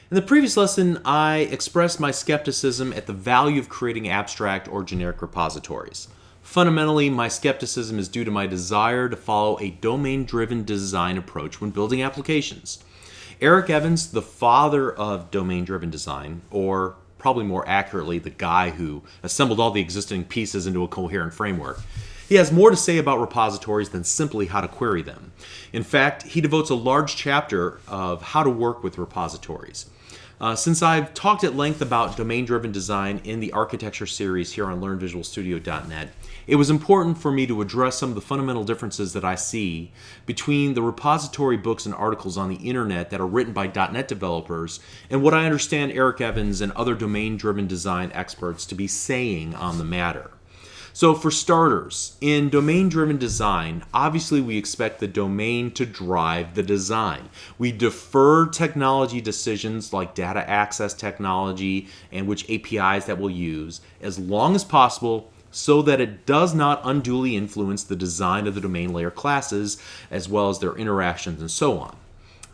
In the previous lesson, I expressed my skepticism at the value of creating abstract or generic repositories. Fundamentally, my skepticism is due to my desire to follow a domain-driven design approach when building applications. Eric Evans, the father of domain-driven design, or probably more accurately, the guy who assembled all the existing pieces into a coherent framework, he has more to say about repositories than simply how to query them. In fact, he devotes a large chapter of how to work with repositories. Since I've talked at length about domain-driven design in the architecture series here on LearnVisualStudio.net, it was important for me to address some of the fundamental differences that I see between the repository books and articles on the internet that are written by .NET developers and what I understand Eric Evans and other domain-driven design experts to be saying on the matter. So for starters, in domain-driven design, obviously we expect the domain to drive the design. We defer technology decisions like data access technology and which APIs that we'll use as long as possible so that it does not unduly influence the design of the domain layer classes as well as their interactions and so on.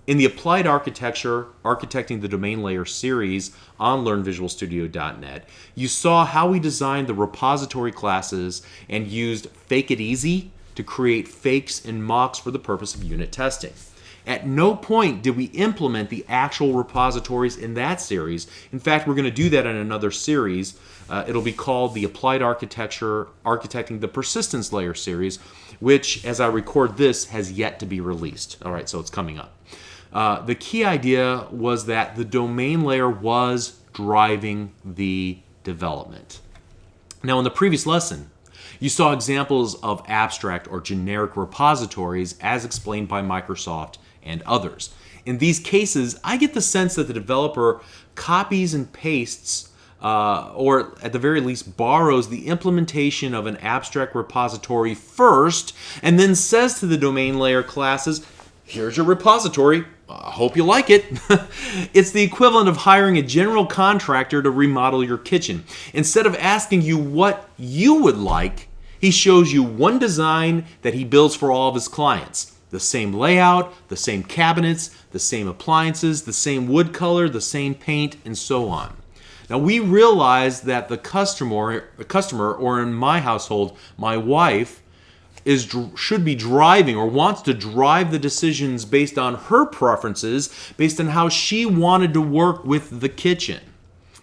In the Applied Architecture, Architecting the Domain Layer series on LearnVisualStudio.net, you saw how we designed the repository classes and used Fake It Easy to create fakes and mocks for the purpose of unit testing. At no point did we implement the actual repositories in that series. In fact, we're going to do that in another series. It'll be called the Applied Architecture, Architecting the Persistence Layer series, which, as I record this, has yet to be released. All right, so it's coming up. The key idea was that the domain layer was driving the development. Now, in the previous lesson, you saw examples of abstract or generic repositories as explained by Microsoft and others. In these cases, I get the sense that the developer copies and pastes or at the very least borrows the implementation of an abstract repository first and then says to the domain layer classes, here's your repository. I hope you like it. It's the equivalent of hiring a general contractor to remodel your kitchen. Instead of asking you what you would like, he shows you one design that he builds for all of his clients. The same layout, the same cabinets, the same appliances, the same wood color, the same paint, and so on. Now we realize that the customer, or in my household, my wife, should be driving or wants to drive the decisions based on her preferences, based on how she wanted to work with the kitchen.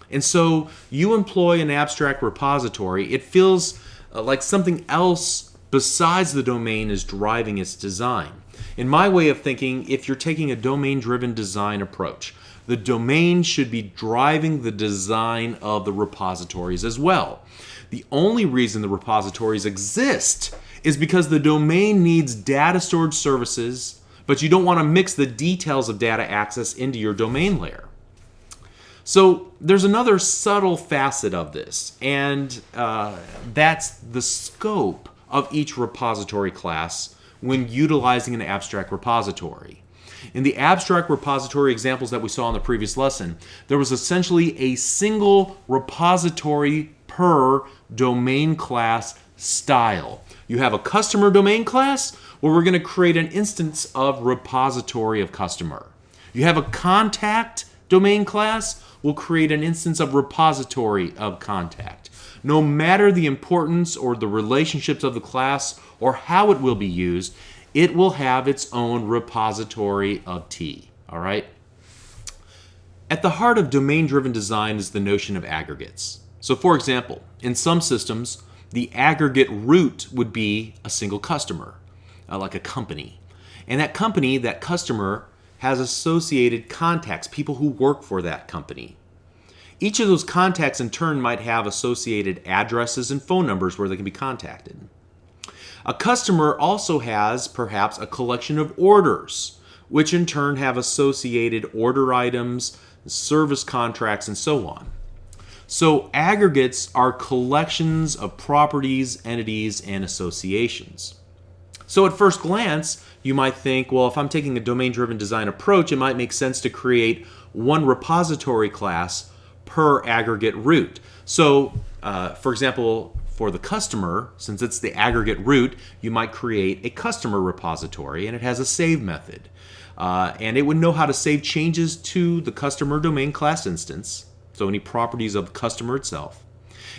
And so you employ an abstract repository, it feels like something else besides the domain is driving its design. In my way of thinking, if you're taking a domain-driven design approach, the domain should be driving the design of the repositories as well. The only reason the repositories exist is because the domain needs data storage services, but you don't want to mix the details of data access into your domain layer. So there's another subtle facet of this, and that's the scope of each repository class when utilizing an abstract repository. In the abstract repository examples that we saw in the previous lesson, there was essentially a single repository per domain class style. You have a customer domain class where we're going to create an instance of repository of customer. You have a contact domain class, we'll create an instance of repository of contact. No matter the importance or the relationships of the class or how it will be used, it will have its own repository of T. All right? At the heart of domain-driven design is the notion of aggregates. So for example, in some systems, the aggregate root would be a single customer, like a company. And that company, that customer, has associated contacts, people who work for that company. Each of those contacts in turn might have associated addresses and phone numbers where they can be contacted. A customer also has perhaps a collection of orders, which in turn have associated order items, service contracts, and so on. So aggregates are collections of properties, entities, and associations. So at first glance, you might think, well, if I'm taking a domain-driven design approach, it might make sense to create one repository class per aggregate root. So, for example, for the customer, since it's the aggregate root, you might create a customer repository, and it has a save method. And it would know how to save changes to the customer domain class instance, so any properties of the customer itself.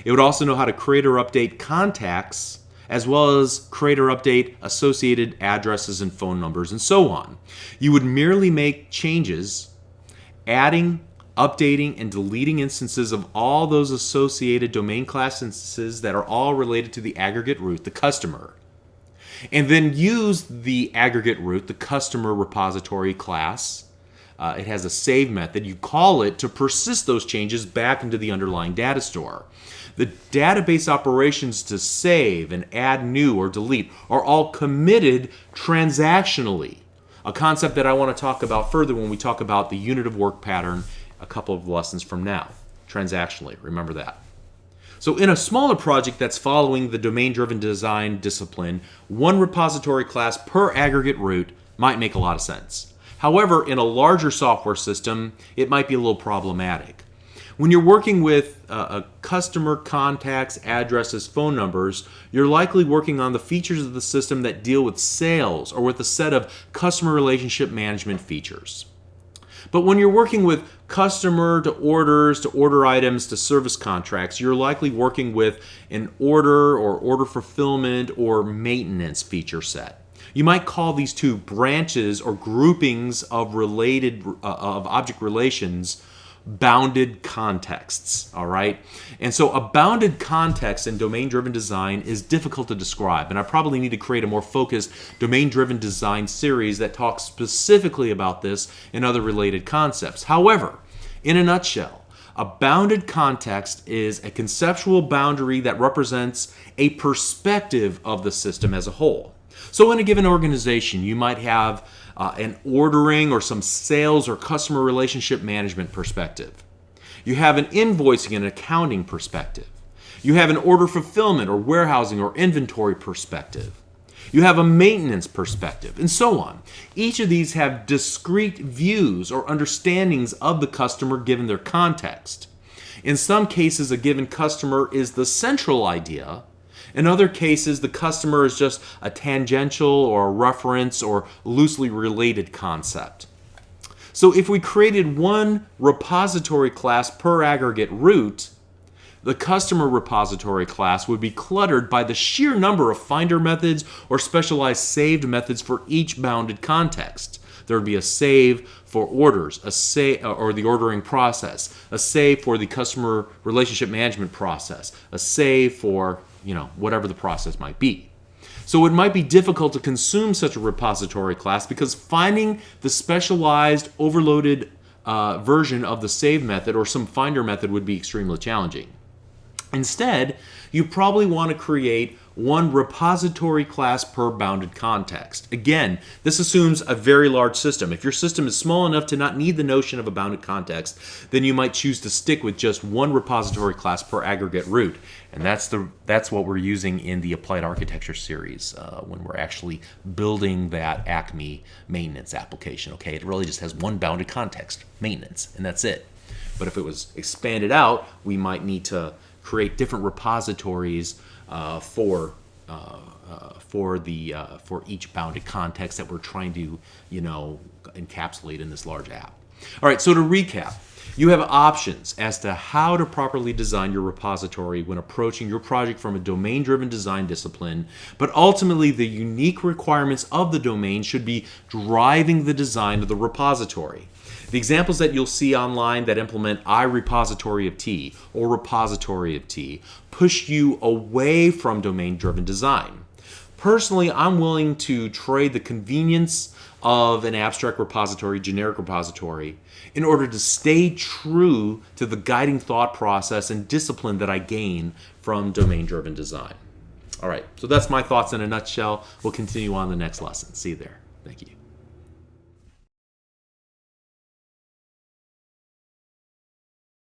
It would also know how to create or update contacts, as well as create or update associated addresses and phone numbers, and so on. You would merely make changes, adding, updating, and deleting instances of all those associated domain class instances that are all related to the aggregate root, the customer. And then use the aggregate root, the customer repository class. It has a save method. You call it to persist those changes back into the underlying data store. The database operations to save and add new or delete are all committed transactionally, a concept that I want to talk about further when we talk about the unit of work pattern a couple of lessons from now. Transactionally, remember that. So in a smaller project that's following the domain-driven design discipline, one repository class per aggregate root might make a lot of sense. However, in a larger software system, it might be a little problematic. When you're working with customer contacts, addresses, phone numbers, you're likely working on the features of the system that deal with sales or with a set of customer relationship management features. But when you're working with customer to orders, to order items, to service contracts, you're likely working with an order or order fulfillment or maintenance feature set. You might call these two branches or groupings of related of object relations bounded contexts, all right? And so a bounded context in domain-driven design is difficult to describe, and I probably need to create a more focused domain-driven design series that talks specifically about this and other related concepts. However, in a nutshell, a bounded context is a conceptual boundary that represents a perspective of the system as a whole. So in a given organization, you might have an ordering or some sales or customer relationship management perspective. You have an invoicing and accounting perspective. You have an order fulfillment or warehousing or inventory perspective. You have a maintenance perspective, and so on. Each of these have discrete views or understandings of the customer given their context. In some cases, a given customer is the central idea. In other cases, the customer is just a tangential or a reference or loosely related concept. So if we created one repository class per aggregate root, the customer repository class would be cluttered by the sheer number of finder methods or specialized saved methods for each bounded context. There would be a save for orders, a save or the ordering process, a save for the customer relationship management process, a save for whatever the process might be. So it might be difficult to consume such a repository class because finding the specialized overloaded version of the save method or some finder method would be extremely challenging. Instead, you probably want to create one repository class per bounded context. Again, this assumes a very large system. If your system is small enough to not need the notion of a bounded context, then you might choose to stick with just one repository class per aggregate root. And that's what we're using in the Applied Architecture series when we're actually building that Acme maintenance application. Okay, it really just has one bounded context, maintenance, and that's it. But if it was expanded out, we might need to create different repositories for each bounded context that we're trying to encapsulate in this large app. All right, so to recap, you have options as to how to properly design your repository when approaching your project from a domain-driven design discipline, but ultimately the unique requirements of the domain should be driving the design of the repository. The examples that you'll see online that implement iRepository of T or repository of T push you away from domain-driven design. Personally, I'm willing to trade the convenience of an abstract repository, generic repository, in order to stay true to the guiding thought process and discipline that I gain from domain-driven design. All right, so that's my thoughts in a nutshell. We'll continue on the next lesson. See you there. Thank you.